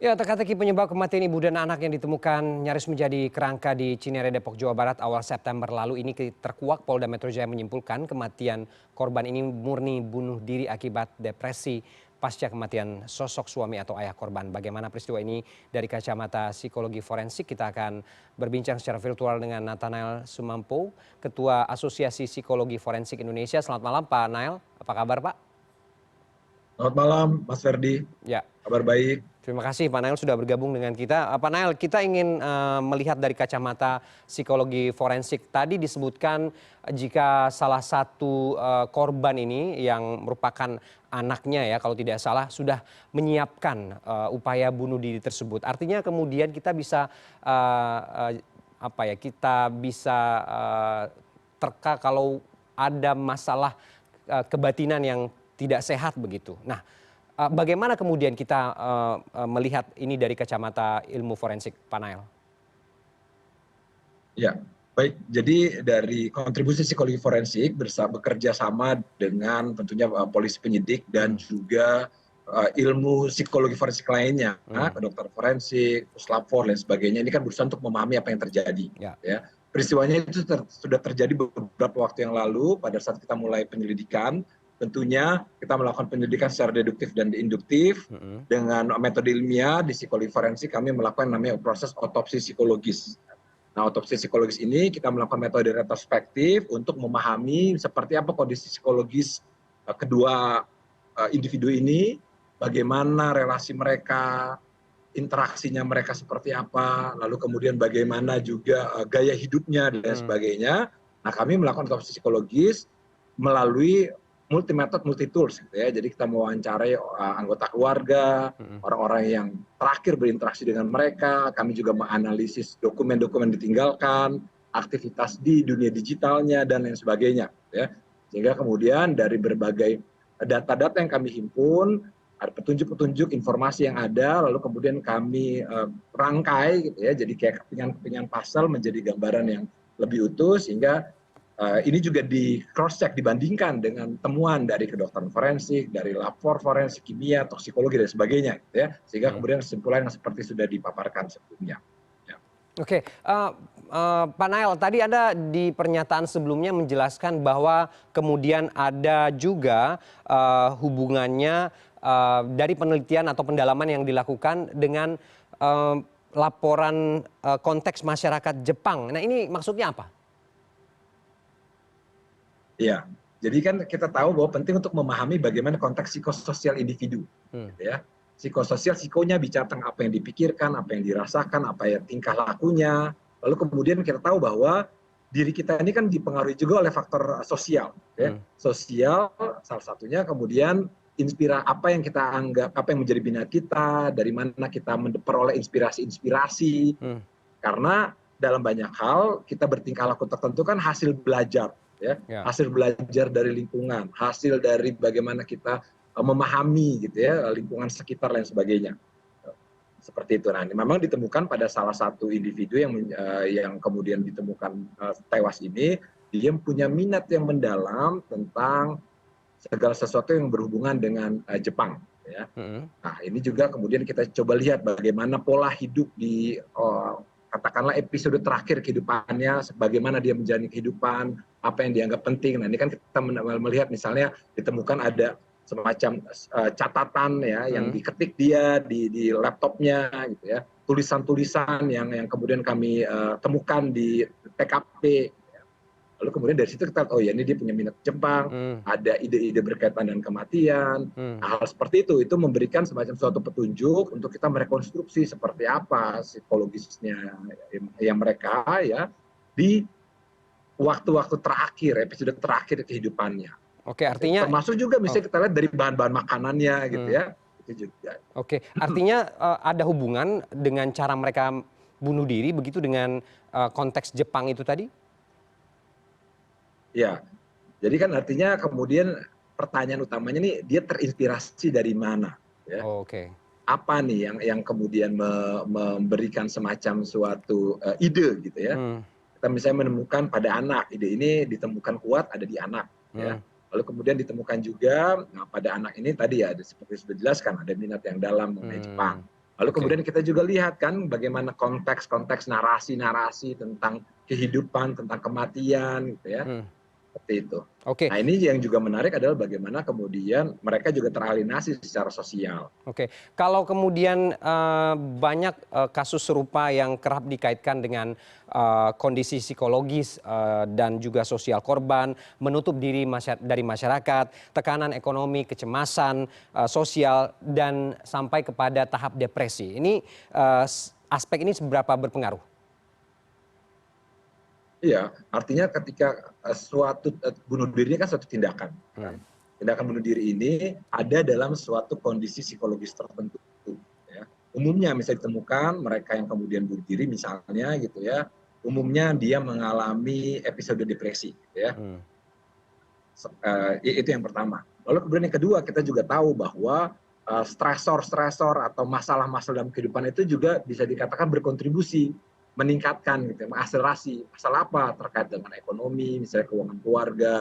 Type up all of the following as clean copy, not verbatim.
Ya, teka-teki penyebab kematian ibu dan anak yang ditemukan nyaris menjadi kerangka di Cinere, Depok, Jawa Barat awal September lalu ini terkuak. Polda Metro Jaya menyimpulkan kematian korban ini murni bunuh diri akibat depresi pasca kematian sosok suami atau ayah korban. Bagaimana peristiwa ini dari kacamata psikologi forensik? Kita akan berbincang secara virtual dengan Nathanael Sumampo, Ketua Asosiasi Psikologi Forensik Indonesia. Selamat malam Pak Nael, apa kabar Pak? Selamat malam, Mas Ferdi. Ya. Kabar baik. Terima kasih Pak Nael sudah bergabung dengan kita. Pak Nael, kita ingin melihat dari kacamata psikologi forensik. Tadi disebutkan jika salah satu korban ini yang merupakan anaknya ya kalau tidak salah sudah menyiapkan upaya bunuh diri tersebut. Artinya kemudian kita bisa kita bisa terka kalau ada masalah kebatinan yang tidak sehat begitu. Nah, bagaimana kemudian kita melihat ini dari kacamata ilmu forensik, Pak Nael? Ya, baik. Jadi dari kontribusi psikologi forensik bekerja sama dengan tentunya polisi penyidik dan juga ilmu psikologi forensik lainnya, dokter forensik, puslapfor dan sebagainya. Ini kan berusaha untuk memahami apa yang terjadi. Ya. Ya. Peristiwanya itu sudah terjadi beberapa waktu yang lalu pada saat kita mulai penyelidikan. Tentunya kita melakukan penyelidikan secara deduktif dan induktif dengan metode ilmiah di psikologi forensik kami melakukan namanya proses otopsi psikologis. Nah, otopsi psikologis ini kita melakukan metode retrospektif untuk memahami seperti apa kondisi psikologis kedua individu ini, bagaimana relasi mereka, interaksinya mereka seperti apa, lalu kemudian bagaimana juga gaya hidupnya dan sebagainya. Nah, kami melakukan otopsi psikologis melalui multi method, multi tools gitu ya. Jadi kita mewawancarai anggota keluarga, orang-orang yang terakhir berinteraksi dengan mereka. Kami juga menganalisis dokumen-dokumen ditinggalkan, aktivitas di dunia digitalnya dan lain sebagainya ya. Sehingga kemudian dari berbagai data-data yang kami himpun, ada petunjuk-petunjuk informasi yang ada, lalu kemudian kami rangkai gitu ya. Jadi kayak kepingan-kepingan pasal menjadi gambaran yang lebih utuh sehingga ini juga di cross check dibandingkan dengan temuan dari kedokteran forensik, dari lapor forensik kimia, toksikologi dan sebagainya, gitu ya. Sehingga kemudian kesimpulan yang seperti sudah dipaparkan sebelumnya. Ya. Oke, Pak Nael, tadi Anda di pernyataan sebelumnya menjelaskan bahwa kemudian ada juga hubungannya dari penelitian atau pendalaman yang dilakukan dengan laporan konteks masyarakat Jepang. Nah, ini maksudnya apa? Iya, jadi kan kita tahu bahwa penting untuk memahami bagaimana konteks psikososial individu, gitu ya. Psikososial, psikonya bicara tentang apa yang dipikirkan, apa yang dirasakan, apa yang tingkah lakunya. Lalu kemudian kita tahu bahwa diri kita ini kan dipengaruhi juga oleh faktor sosial, ya. Sosial salah satunya kemudian apa yang kita anggap, apa yang menjadi minat kita, dari mana kita memperoleh inspirasi-inspirasi. Karena dalam banyak hal kita bertingkah laku tertentu kan hasil belajar. Ya, hasil belajar dari lingkungan, hasil dari bagaimana kita memahami gitu ya lingkungan sekitar dan sebagainya. Seperti itu. Nah, ini memang ditemukan pada salah satu individu yang kemudian ditemukan tewas ini, dia punya minat yang mendalam tentang segala sesuatu yang berhubungan dengan Jepang. Ya. Nah, ini juga kemudian kita coba lihat bagaimana pola hidup di katakanlah episode terakhir kehidupannya, bagaimana dia menjalani kehidupan, apa yang dianggap penting. Nah, ini kan kita melihat misalnya ditemukan ada semacam catatan ya yang diketik dia di laptopnya gitu ya, tulisan-tulisan yang kemudian kami temukan di TKP. Lalu kemudian dari situ kita oh ya ini dia punya minat Jepang, ada ide-ide berkaitan dengan kematian. Hal seperti itu memberikan semacam suatu petunjuk untuk kita merekonstruksi seperti apa psikologisnya yang mereka ya di waktu-waktu terakhir, episode terakhir kehidupannya. Oke, artinya termasuk juga misalnya kita lihat dari bahan-bahan makanannya gitu ya. Itu juga. Oke, artinya ada hubungan dengan cara mereka bunuh diri begitu dengan konteks Jepang itu tadi? Ya, jadi kan artinya kemudian pertanyaan utamanya nih dia terinspirasi dari mana? Ya. Oke. Apa nih yang kemudian memberikan semacam suatu ide gitu ya? Kita misalnya menemukan pada anak, ide ini ditemukan kuat ada di anak. Ya. Lalu kemudian ditemukan juga pada anak ini tadi ya seperti sudah dijelaskan ada minat yang dalam mengenai Jepang. Lalu Oke. kemudian kita juga lihat kan bagaimana konteks-konteks narasi-narasi tentang kehidupan, tentang kematian gitu ya, Hmm. seperti itu. Oke. Nah ini yang juga menarik adalah bagaimana kemudian mereka juga teralienasi secara sosial. Oke, kalau kemudian banyak kasus serupa yang kerap dikaitkan dengan kondisi psikologis dan juga sosial korban, menutup diri dari masyarakat, tekanan ekonomi, kecemasan sosial, dan sampai kepada tahap depresi. Ini aspek ini seberapa berpengaruh? Iya, artinya ketika suatu bunuh diri kan suatu tindakan, Hmm. kan. Tindakan bunuh diri ini ada dalam suatu kondisi psikologis tertentu, ya. Umumnya misalnya ditemukan mereka yang kemudian bunuh diri misalnya gitu ya, umumnya dia mengalami episode depresi, gitu ya. Hmm. Itu yang pertama. Lalu kemudian yang kedua kita juga tahu bahwa stresor-stresor atau masalah-masalah dalam kehidupan itu juga bisa dikatakan berkontribusi meningkatkan gitu, mengakselerasi masalah apa terkait dengan ekonomi, misalnya keuangan keluarga,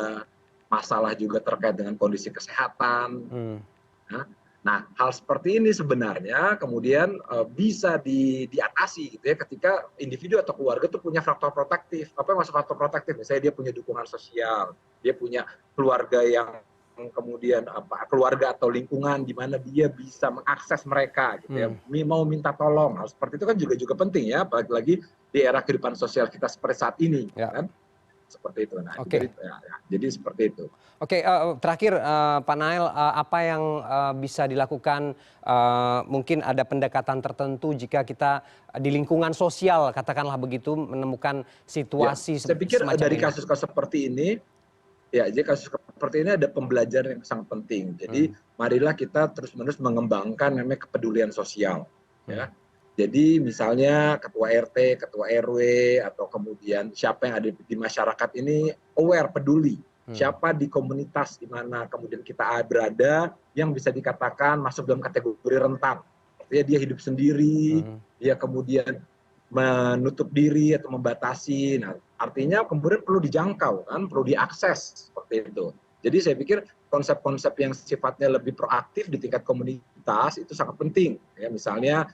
masalah juga terkait dengan kondisi kesehatan. Hmm. Nah, hal seperti ini sebenarnya kemudian bisa diatasi gitu ya ketika individu atau keluarga itu punya faktor protektif. Apa yang maksud faktor protektif? Misalnya dia punya dukungan sosial, dia punya keluarga yang kemudian keluarga atau lingkungan di mana dia bisa mengakses mereka gitu ya. Hmm. Mau minta tolong. Hal seperti itu kan juga penting ya, apalagi lagi di era kehidupan sosial kita seperti saat ini Ya. kan. Seperti itu. Nah, Oke. jadi seperti itu. Oke, terakhir Pak Nael, apa yang bisa dilakukan, mungkin ada pendekatan tertentu jika kita di lingkungan sosial, katakanlah begitu, menemukan Ya, situasi saya pikir semacam dari ini? kasus-kasus seperti ini, ya, jadi kasus seperti ini ada pembelajaran yang sangat penting. Jadi Hmm. marilah kita terus-menerus mengembangkan namanya kepedulian sosial. Hmm. Ya. Jadi misalnya ketua RT, ketua RW, atau kemudian siapa yang ada di masyarakat ini aware, peduli. Hmm. Siapa di komunitas di mana kemudian kita berada yang bisa dikatakan masuk dalam kategori rentan. Artinya dia hidup sendiri, Hmm. dia kemudian menutup diri atau membatasi. Nah, artinya kemudian perlu dijangkau kan, perlu diakses seperti itu. Jadi saya pikir konsep-konsep yang sifatnya lebih proaktif di tingkat komunitas itu sangat penting. Ya, misalnya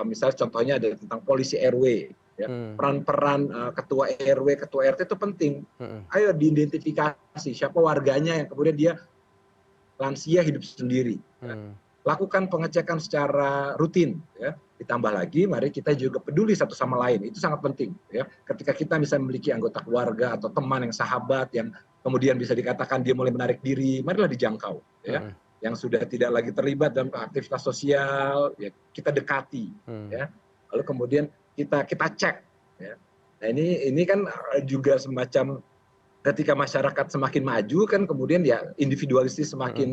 misalnya contohnya ada tentang polisi RW. Ya, Hmm. peran-peran ketua RW, ketua RT itu penting. Hmm. Ayo diidentifikasi siapa warganya yang kemudian dia lansia hidup sendiri. Ya. Hmm. Lakukan pengecekan secara rutin, ya. Ditambah lagi, mari kita juga peduli satu sama lain. Itu sangat penting, ya. Ketika kita bisa memiliki anggota keluarga atau teman yang sahabat yang kemudian bisa dikatakan dia mulai menarik diri, marilah dijangkau, ya. Hmm. Yang sudah tidak lagi terlibat dalam aktivitas sosial, ya kita dekati, Hmm. ya. Lalu kemudian kita cek, ya. Nah ini kan juga semacam ketika masyarakat semakin maju kan kemudian ya individualistis Hmm. semakin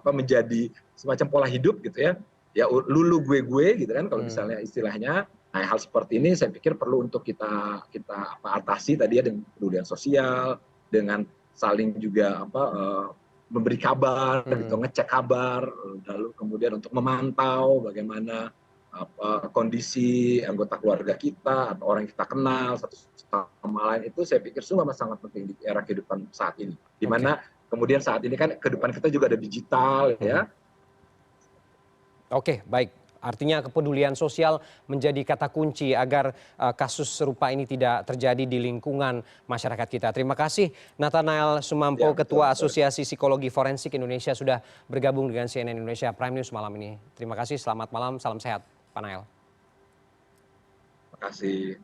menjadi semacam pola hidup gitu ya. Ya lulu gue gitu kan kalau Hmm. misalnya istilahnya. Nah, hal seperti ini saya pikir perlu untuk kita atasi tadi ya dengan kepedulian sosial, dengan saling juga memberi kabar gitu, Hmm. ngecek kabar, lalu kemudian untuk memantau bagaimana kondisi anggota keluarga kita atau orang yang kita kenal satu sama lain itu saya pikir sungguh sangat penting di era kehidupan saat ini. Di Oke. mana kemudian saat ini kan kehidupan kita juga ada digital Hmm. ya. Oke, baik. Artinya kepedulian sosial menjadi kata kunci agar kasus serupa ini tidak terjadi di lingkungan masyarakat kita. Terima kasih Nathanael Ya, Sumampo, betul, Ketua betul. Asosiasi Psikologi Forensik Indonesia sudah bergabung dengan CNN Indonesia Prime News malam ini. Terima kasih, selamat malam, salam sehat Pak Nael. Terima kasih.